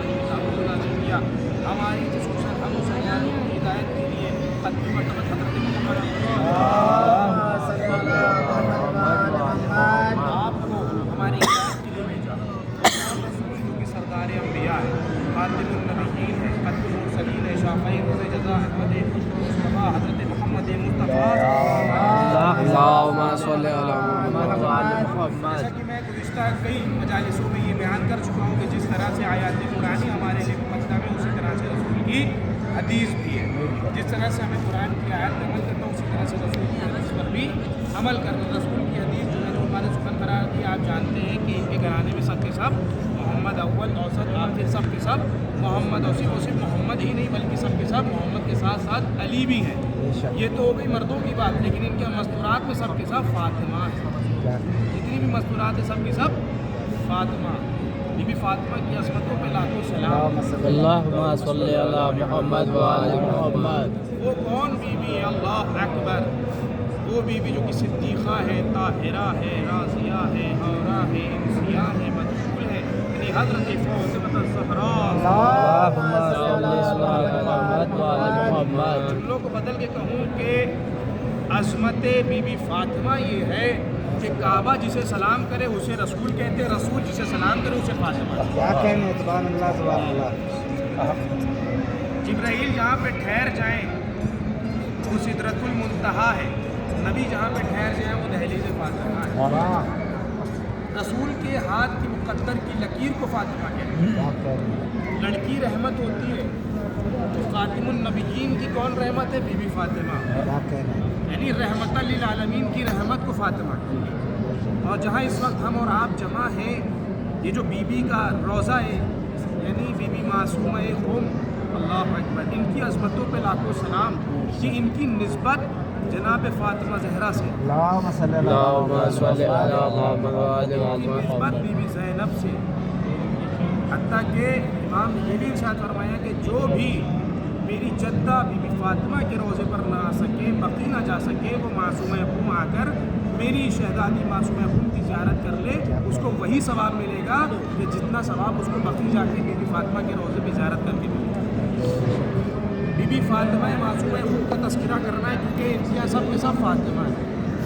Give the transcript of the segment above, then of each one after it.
کیا ہماری خصوصاً ہم مسلمانوں کی ہدایت کے لیے قدم مرتبہ حضرت محمد آپ کو ہماری ہدایت کے لیے بھیجا رسول جو کہ سردار انبیاء ہے، خاتم النبیین ہے، قدم المرسلین ہے، شافعی روز جزا احمد مصطفیٰ حضرت محمد مصطفیٰ اللہم صلی علی محمد وعلی محمد۔ جیسا کہ میں گزشتہ کئی مجالسوں میں یہ بیان کر چکا ہوں کہ جس طرح سے آیات قرآنی ہمارے لیے مقدم ہے، اسی طرح سے رسول کی حدیث بھی ہے۔ جس طرح سے ہمیں قرآن کی آیات پر عمل کرنا، اسی طرح سے رسول کی حدیث پر بھی عمل کرنا۔ رسول کی حدیث جو ہے جو ہمارے سخن قرار کی، آپ جانتے ہیں کہ ان کے گھرانے میں سب کے سب محمد اول اوسط آخر سب کے سب محمد، اور صرف محمد ہی نہیں بلکہ سب کے سب محمد کے ساتھ ساتھ علی بھی ہیں۔ یہ تو ہو گئی مردوں کی بات، لیکن ان کے مستورات میں سب کے سب فاطمہ ہیں۔ جتنی بھی مستورات ہیں سب کی سب فاطمہ، بی بی فاطمہ کی عصمتوں پہ لاکھوں سلام۔ اللہم صلی علی محمد وعلی محمد۔ وہ کون بی بی ہے؟ اللہ اکبر، وہ بی بی جو کہ صدیقہ ہے، طاہرہ ہے، راضیہ ہے، حورہ ہے، انسیہ ہے، مدخول ہے، یعنی حضرت فاطمہ الزہرا۔ اللہم صلی علی محمد وعلی محمد۔ جملوں کو بدل کے کہوں کہ عظمت بی بی فاطمہ یہ ہے کہ کعبہ جسے سلام کرے اسے رسول کہتے ہیں، رسول جسے سلام کرے اسے فاطمہ کہتے کیا کہنے، سبحان اللہ سبحان اللہ۔ ہیں۔ جبرائیل جہاں پہ ٹھہر جائیں وہ سدرۃ المنتہا ہے، نبی جہاں پہ ٹھہر جائیں وہ دہلیز فاطمہ ہے۔ رسول کے ہاتھ کی مقدر کی لکیر کو فاطمہ کہتے ہیں۔ لڑکی رحمت ہوتی ہے تو خاتم النبیین کی کون رحمت ہے؟ بی بی فاطمہ، یعنی رحمت للعالمین کی رحمت کو فاطمہ کہتے ہیں۔ اور جہاں اس وقت ہم اور آپ جمع ہیں، یہ جو بی بی کا روضہ ہے یعنی بی بی معصومہ قم، اللہ اکبر، ان کی عظمتوں پہ لاکھوں سلام کہ ان کی نسبت جناب فاطمہ زہرا سے، اللہم صلی علی اللہم صلی علی محمد وعلی ان کی نسبت محمد۔ بی بی زینب سے، حتیٰ کہ امام نے یہ بھی ارشاد فرمایا کہ جو بھی میری جدہ بی بی فاطمہ کے روضے پر نہ آ سکے، بقی نہ جا سکے، وہ معصومہ قم آ کر میری شہزادی معصومہ قم کی زیارت کر لے، اس کو وہی ثواب ملے گا کہ جتنا ثواب اس کو بقی جا کے بی بی فاطمہ کے روضے پہ زیارت کر کے ملے گا۔ بی بی فاطمہ معصومہ قم کا تذکرہ کرنا ہے کیونکہ یہ سب کے سب فاطمہ ہیں،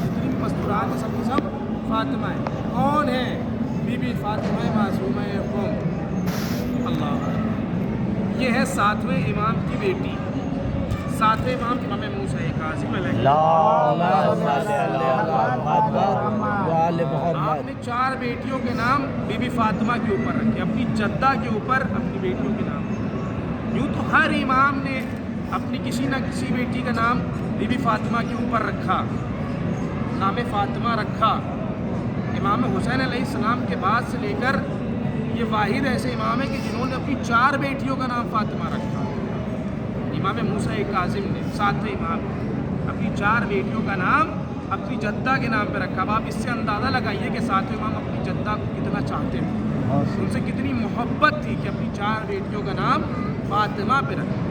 جتنی بھی مستورات ہیں سب کے سب فاطمہ ہیں۔ کون ہے بی بی فاطمہ معصومہ قم؟ اللہ، یہ ہے ساتویں امام کی بیٹی، ساتویں امام امام موسیٰ کاظم علیہ السلام۔ اللہم صلی علی محمد وعلی آپ محمد۔ نے 4 بیٹیوں کے نام بی بی فاطمہ کے اوپر رکھے، اپنی جدہ کے اوپر اپنی بیٹیوں کے نام۔ یوں تو ہر امام نے اپنی کسی نہ کسی بیٹی کا نام بی بی فاطمہ کے اوپر رکھا، نام فاطمہ رکھا۔ امام حسین علیہ السلام کے بعد سے لے کر یہ واحد ایسے امام ہیں کہ جنہوں نے اپنی 4 بیٹیوں کا نام فاطمہ رکھا۔ امام موسیٰ کاظم نے 7ویں امام اپنی 4 بیٹیوں کا نام اپنی جدہ کے نام پہ رکھا۔ اب آپ اس سے اندازہ لگائیے کہ 7ویں امام اپنی جدہ کو کتنا چاہتے تھے، ان سے کتنی محبت تھی کہ اپنی 4 بیٹیوں کا نام فاطمہ پہ رکھا۔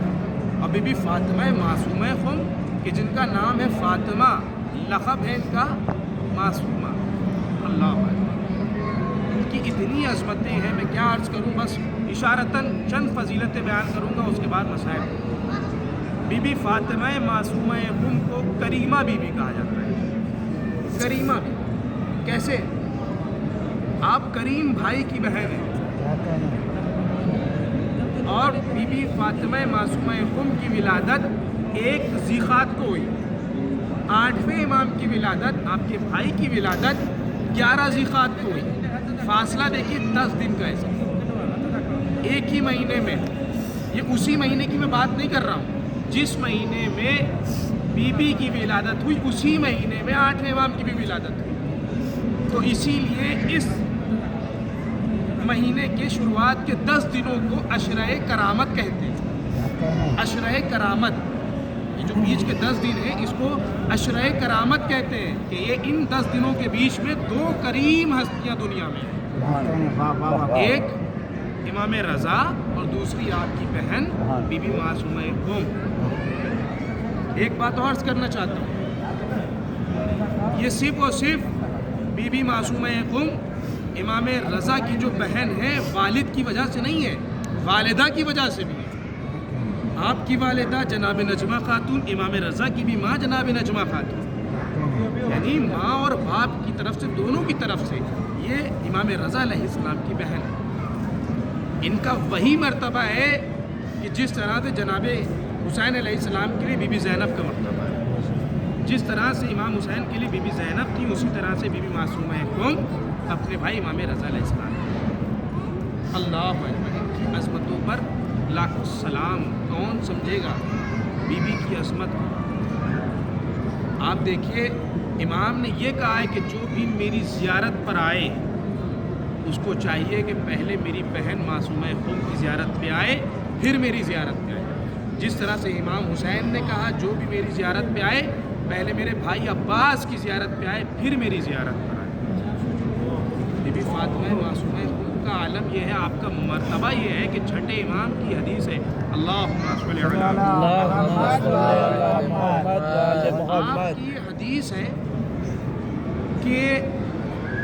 اور بی بی فاطمہ معصومہ قم کہ جن کا نام ہے فاطمہ، لقب ہے ان کا معصومہ۔ اللہ اکبر، ان کی اتنی عظمتیں ہیں، میں کیا عرض کروں، بس اشارتاً چند فضیلتیں بیان کروں گا، اس کے بعد مسائل۔ بی بی فاطمہ معصومہ قم کو کریمہ بی بی کہا جاتا ہے۔ کریمہ بی بی کیسے؟ آپ کریم بھائی کی بہن ہیں، اور بی بی فاطمہ معصومہ قم کی ولادت 1 ذیقعد کو ہوئی۔ 8ویں امام کی ولادت، آپ کے بھائی کی ولادت 11 ذیقعد کو ہوئی۔ فاصلہ دیکھیے 10 دن کا ایسا، ایک ہی مہینے میں۔ یہ اسی مہینے کی میں بات نہیں کر رہا ہوں، جس مہینے میں بی بی کی ولادت ہوئی اسی مہینے میں 8ویں امام کی بھی ولادت ہوئی۔ تو اسی لیے اس مہینے کے شروعات کے 10 دنوں کو عشرہ کرامت کہتے ہیں۔ عشرہ کرامت، یہ جو بیچ کے 10 دن ہیں اس کو عشرہ کرامت کہتے ہیں کہ یہ ان 10 دنوں کے بیچ میں 2 کریم ہستیاں دنیا میں ہیں، ایک امام رضا اور دوسری آپ کی بہن بی بی معصومہ قم۔ ایک بات اور عرض کرنا چاہتا ہوں، یہ صرف اور صرف بی بی معصومہ قم امام رضا کی جو بہن ہے والد کی وجہ سے نہیں ہے، والدہ کی وجہ سے بھی ہے. آپ کی والدہ جناب نجمہ خاتون، امام رضا کی بھی ماں جناب نجمہ خاتون، یعنی ماں اور باپ کی طرف سے، دونوں کی طرف سے یہ امام رضا علیہ السلام کی بہن ہے. ان کا وہی مرتبہ ہے کہ جس طرح سے جناب حسین علیہ السلام کے لیے بی بی زینب کا مرتبہ ہے. جس طرح سے امام حسین کے لیے بی بی زینب تھی، اسی طرح سے بی بی معصومہ قوم اپنے بھائی امام رضا علیہ السلام. اللہ اکبر. ان کی عظمتوں پر لاکھوں سلام. کون سمجھے گا بی بی کی عظمت کو؟ آپ دیکھیے امام نے یہ کہا ہے کہ جو بھی میری زیارت پر آئے اس کو چاہیے کہ پہلے میری بہن معصومہ قوم کی زیارت پہ آئے، پھر میری زیارت پہ آئے. جس طرح سے امام حسین نے کہا جو بھی میری زیارت پہ آئے پہلے میرے بھائی عباس کی زیارت پہ آئے، پھر میری زیارت پر آئے. بی بی فاطمہ معصومہ قوم کا عالم یہ ہے، آپ کا مرتبہ یہ ہے کہ چھٹے امام کی حدیث ہے اللہم صلی علی آپ کی حدیث ہے کہ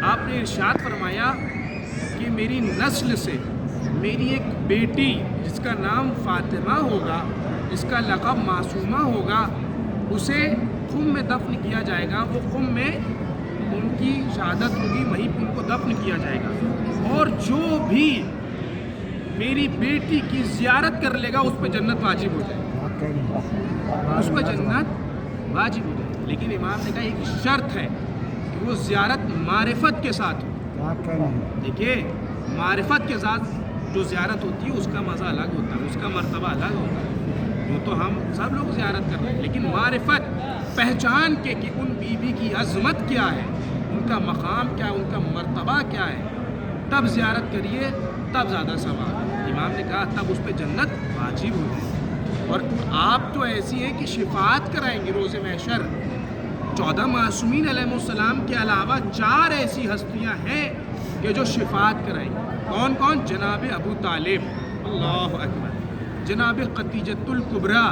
آپ نے ارشاد فرمایا کہ میری نسل سے میری ایک بیٹی جس کا نام فاطمہ ہوگا، جس کا لقب معصومہ ہوگا، اسے خم میں دفن کیا جائے گا. وہ خم میں ان کی شہادت ہوگی، وہیں پہ ان کو دفن کیا جائے گا. اور جو بھی میری بیٹی کی زیارت کر لے گا اس پہ جنت واجب ہو جائے گی، اس پہ جنت واجب ہو جائے گی. لیکن امام نے کہا ایک شرط ہے کہ وہ زیارت معرفت کے ساتھ ہو. دیکھیے معرفت کے ساتھ جو زیارت ہوتی ہے اس کا مزہ الگ ہوتا ہے، اس کا مرتبہ الگ ہوتا ہے. وہ تو ہم سب لوگ زیارت کر رہے ہیں، لیکن معرفت پہچان کے کہ ان بیوی کی عظمت کیا ہے، ان کا مقام کیا ہے، ان کا مرتبہ کیا ہے، تب زیارت کریے، تب زیادہ ثواب. امام نے کہا تب اس پہ جنت واجب ہو جائے. اور آپ تو ایسی ہیں کہ شفاعت کرائیں گے روز محشر. 14 معصومین علیہ السلام کے علاوہ 4 ایسی ہستیاں ہیں کہ جو شفاعت کرائیں گے. کون کون؟ جناب ابو طالب، اللہ اکبر، جناب خدیجۃ الکبریٰ،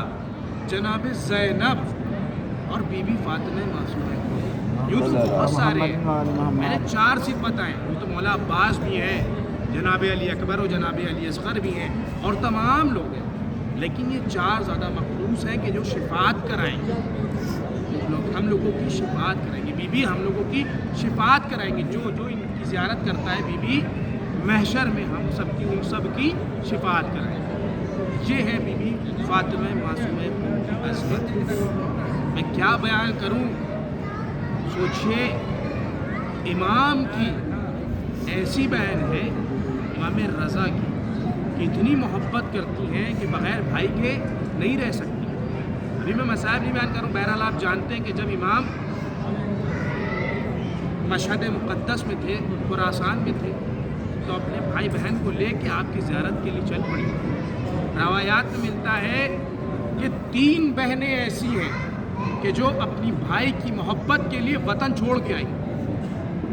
جناب زینب اور بی بی فاطمہ معصومہ. یوں تو بہت سارے ہیں، میں نے 4 صرف بتائیں. یوں تو مولا عباس بھی ہیں، جناب علی اکبر اور جناب علی اصغر بھی ہیں، اور تمام لوگ ہیں. لیکن یہ 4 زیادہ مخصوص ہیں کہ جو شفاعت کرائیں گے. ہم لوگوں کی شفاعت کریں گے، بی بی ہم لوگوں کی شفاعت کرائیں گے. جو ان کی زیارت کرتا ہے بی بی محشر میں ہم سب کی، ان سب کی شفاعت کرائیں گے. یہ ہے بی بی فاطمہ معصومہ کی عظمت. میں کیا بیان کروں؟ سوچئے امام کی ایسی بہن ہے امام رضا کی کہ اتنی محبت کرتی ہیں کہ بغیر بھائی کے نہیں رہ سکتی. ابھی میں مسائل نہیں بیان کروں، بہرحال آپ جانتے ہیں کہ جب امام مشہد مقدس میں تھے، خراسان میں تھے، تو اپنے بھائی بہن کو لے کے آپ کی زیارت کے لیے چل پڑی. روایات میں ملتا ہے کہ 3 بہنیں ایسی ہیں کہ جو اپنی بھائی کی محبت کے لیے وطن چھوڑ کے آئی.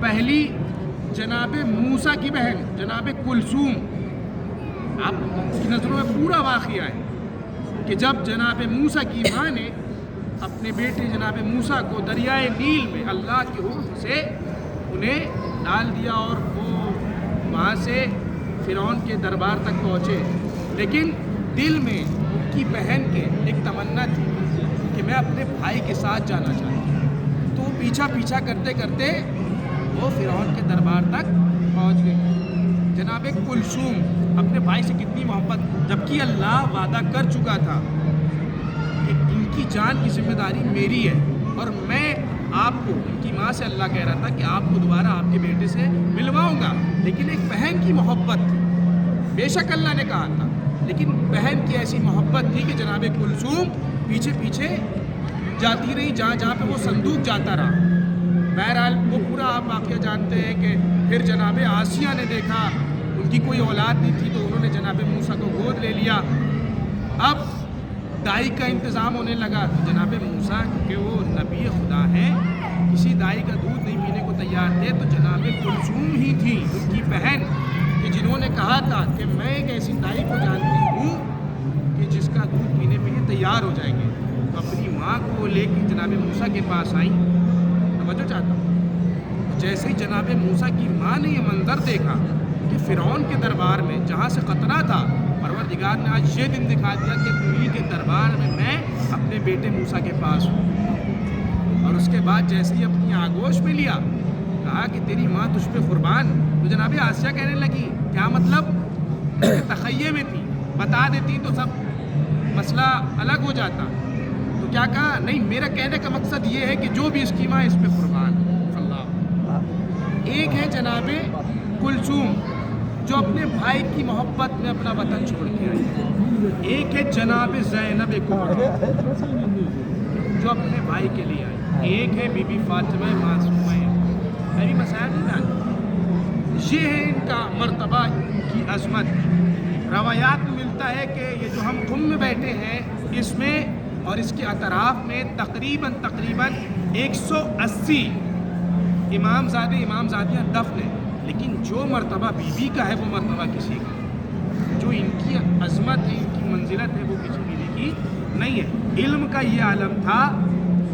پہلی جناب موسیٰ کی بہن جناب کلثوم. آپ کی نظروں میں پورا واقعہ ہے کہ جب جناب موسیٰ کی ماں نے اپنے بیٹے جناب موسیٰ کو دریائے نیل میں اللہ کے حکم سے انہیں ڈال دیا اور وہ وہاں سے فرعون کے دربار تک پہنچے. لیکن دل میں ان کی بہن کے ایک تمنا تھی کہ میں اپنے بھائی کے ساتھ جانا چاہتا ہوں. تو پیچھا پیچھا کرتے کرتے وہ فرعون کے دربار تک پہنچ گئے. جناب کلثوم اپنے بھائی سے کتنی محبت، جبکہ اللہ وعدہ کر چکا تھا کہ ان کی جان کی ذمہ داری میری ہے اور میں آپ کو، ان کی ماں سے اللہ کہہ رہا تھا کہ آپ کو دوبارہ آپ کے بیٹے سے ملواؤں گا. لیکن ایک بہن کی محبت تھی، بے شک اللہ نے کہا تھا، لیکن بہن کی ایسی محبت تھی کہ جناب کلثوم پیچھے پیچھے جاتی رہی جہاں جہاں پہ وہ صندوق جاتا رہا. بہرحال وہ پورا آپ واقعہ جانتے ہیں کہ پھر جناب آسیہ نے دیکھا ان کی کوئی اولاد نہیں تھی تو انہوں نے جناب موسیٰ کو گود لے لیا. اب دائی کا انتظام ہونے لگا. جناب موسیٰ کہ وہ نبی خدا ہیں، کسی دائی کا دودھ نہیں پینے کو تیار تھے، تو جناب کلثوم ہی تھی ان کی بہن کہ جنہوں نے کہا تھا کہ میں ایک ایسی دائی کو جانتی ہوں کہ جس کا دودھ پینے پہ یہ تیار ہو جائیں گے. تو اپنی ماں کو لے کے جناب موسیٰ کے پاس آئیں. توجہ چاہتا ہوں، جیسے ہی جناب موسیٰ کی ماں نے یہ منظر دیکھا کہ فرعون کے دربار میں جہاں سے خطرہ تھا پروردگار نے آج یہ دن دکھا دیا کہ پوری کے دربار میں اپنے بیٹے موسیٰ کے پاس ہوں. اور اس کے بعد جیسے ہی اپنی آگوش میں لیا, کہا کہ تیری ماں تجھ پہ قربان, تو جناب آسیہ کہنے لگی کیا مطلب, تخیے میں تھی, بتا دیتی تو سب مسئلہ الگ ہو جاتا. تو کیا کہا, نہیں میرا کہنے کا مقصد یہ ہے کہ جو بھی اس کی ماں اس پہ قربان. اللہ. ایک ہے جناب کلثوم جو اپنے بھائی کی محبت میں اپنا وطن چھوڑ کے آئی. ایک ہے جناب زینب کبریٰ جو اپنے بھائی کے لیے آئی. ایک ہے بی بی فاطمہ معصومہ. ابھی مسائل نہیں جانتے. یہ ہے ان کا مرتبہ, ان کی عظمت. روایات میں ملتا ہے کہ یہ جو ہم قم میں بیٹھے ہیں اس میں اور اس کے اطراف میں تقریباً 180 امامزادیاں دفن ہیں. لیکن جو مرتبہ بی بی کا ہے وہ مرتبہ کسی کا, جو ان کی عظمت ہے, ان کی منزلت ہے, وہ کسی بی کی نہیں ہے. علم کا یہ عالم تھا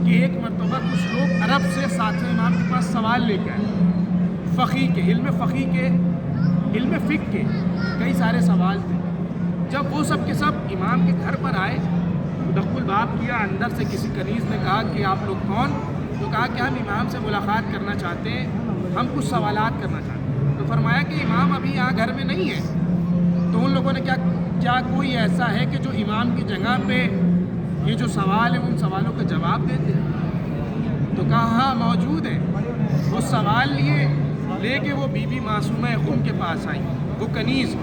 کہ ایک مرتبہ کچھ لوگ عرب سے ساتویں امام کے پاس سوال لے کے آئے. علم فقہ کے کئی سارے سوال تھے. جب وہ سب کے سب امام کے گھر پر آئے, دخل الباب کیا, اندر سے کسی کنیز نے کہا کہ آپ لوگ کون؟ تو کہا کہ ہم امام سے ملاقات کرنا چاہتے ہیں, ہم کچھ سوالات کرنا چاہتے ہیں. تو فرمایا کہ امام ابھی یہاں گھر میں نہیں ہے. تو ان لوگوں نے کیا کوئی ایسا ہے کہ جو امام کی جگہ پہ یہ جو سوال ہے ان سوالوں کا جواب دیتے ہیں؟ تو کہا ہاں موجود ہے. وہ سوال لے کے وہ بی بی معصومہ قم کے پاس آئی. وہ کنیز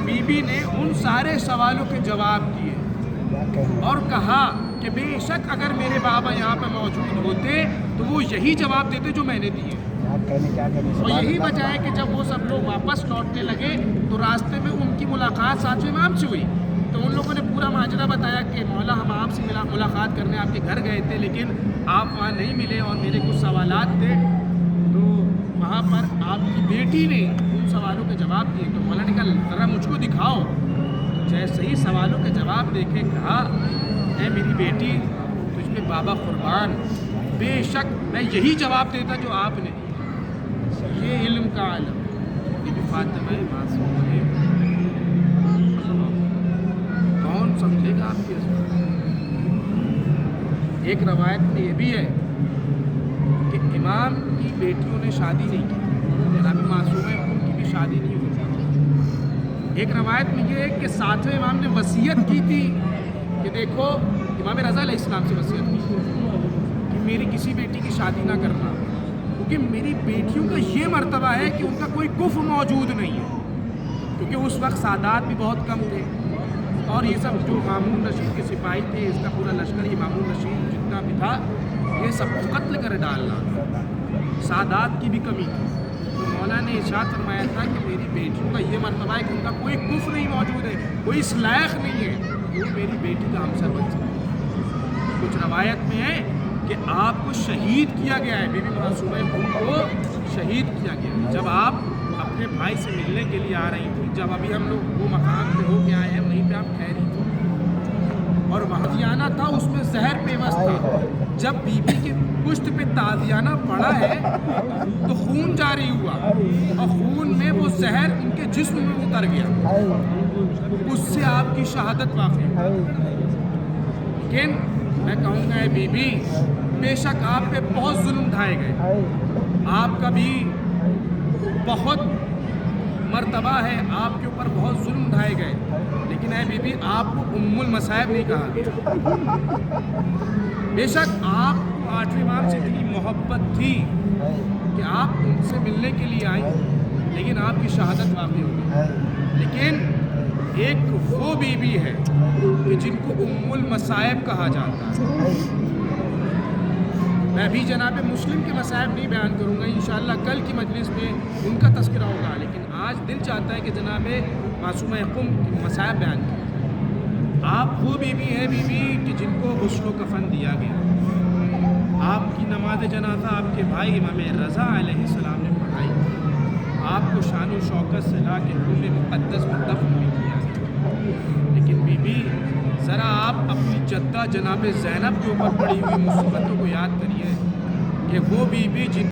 بی بی نے ان سارے سوالوں کے جواب دیے اور کہا کہ بے شک اگر میرے بابا یہاں پہ موجود ہوتے تو وہ یہی جواب دیتے جو میں نے دیے. اور یہی وجہ ہے کہ جب وہ سب لوگ واپس لوٹنے لگے تو راستے میں ان کی ملاقات ساتویں امام سے ہوئی. تو ان لوگوں نے پورا ماجرا بتایا کہ مولا ہم آپ سے ملاقات کرنے آپ کے گھر گئے تھے لیکن آپ وہاں نہیں ملے اور میرے کچھ سوالات تھے تو وہاں پر آپ کی بیٹی نے ان سوالوں کے جواب دیے. تو مولا نے کہا ذرا مجھ کو دکھاؤ. تو جیسے ہی سوالوں کے جواب دیکھے کہا اے میری بیٹی تجھ پہ بابا قربان, بے شک میں یہی جواب دیتا جو آپ نے. یہ علم کا عالم بی بی فاطمہ معصومہ ہے. کون سمجھے گا آپ کی عظمت؟ ایک روایت میں یہ بھی ہے کہ امام کی بیٹیوں نے شادی نہیں کی, جناب معصومہ ان کی بھی شادی نہیں ہوئی. ایک روایت میں یہ ہے کہ ساتویں امام نے وصیت کی تھی کہ دیکھو, امام رضا علیہ السلام سے وصیت کی کہ میری کسی بیٹی کی شادی نہ کرنا, کیونکہ میری بیٹیوں کا یہ مرتبہ ہے کہ ان کا کوئی کفر موجود نہیں ہے. کیونکہ اس وقت سادات بھی بہت کم تھے اور یہ سب جو مامون رشید کے سپاہی تھے, اس کا پورا لشکر, یہ مامون رشید جتنا بھی تھا یہ سب کو قتل کر ڈالنا, سادات کی بھی کمی تھی. تو مولا نے ارشاد فرمایا تھا کہ میری بیٹیوں کا یہ مرتبہ ہے کہ ان کا کوئی کفر نہیں موجود ہے, کوئی اس لائق نہیں ہے کہ وہ میری بیٹی کا ہمسر بن سکے. کچھ روایت میں ہے کہ آپ کو شہید کیا گیا ہے, بی بی معصومہ قم کو شہید کیا گیا ہے جب آپ اپنے بھائی سے ملنے کے لیے آ رہی تھی. جب ابھی ہم لوگ وہ مقام پہ ہو کے آئے ہیں وہیں پہ آپ ٹھہری تھی اور تازیانہ تھا, اس میں زہر پیوست تھا. جب بی بی کی پشت پہ تازیانہ پڑا ہے تو خون جاری ہوا اور خون میں وہ زہر ان کے جسم میں اتر گیا, اس سے آپ کی شہادت واقع. لیکن میں کہوں گا اے بی بی, بے شک آپ پہ بہت ظلم ڈھائے گئے, آپ کا بھی بہت مرتبہ ہے, آپ کے اوپر بہت ظلم ڈھائے گئے, لیکن اے بی بی آپ کو ام المصائب نہیں کہا گیا. بے شک آپ کو آٹھویں امام سے اتنی محبت تھی کہ آپ ان سے ملنے کے لیے آئیں, لیکن آپ کی شہادت واقع ہو گئی. لیکن ایک وہ بی بی ہے کہ جن کو ام المصائب کہا جاتا ہے. میں بھی جناب مسلم کے مصائب نہیں بیان کروں گا, انشاءاللہ کل کی مجلس میں ان کا تذکرہ ہوگا, لیکن آج دل چاہتا ہے کہ جناب معصومہ قم کے مصائب بیان کریں. آپ وہ بی بی ہیں بی بی کہ جن کو غسل و کفن دیا گیا, آپ کی نماز جنازہ آپ کے بھائی امام رضا علیہ السلام نے پڑھائی, آپ کو شان و شوکت سے لا کے قم مقدس میں دفن بھی کیا گیا. لیکن بی بی ذرا آپ اپنی جدہ جناب زینب کے اوپر پڑی ہوئی مصیبتوں کو یاد کریے کہ وہ بی بی جن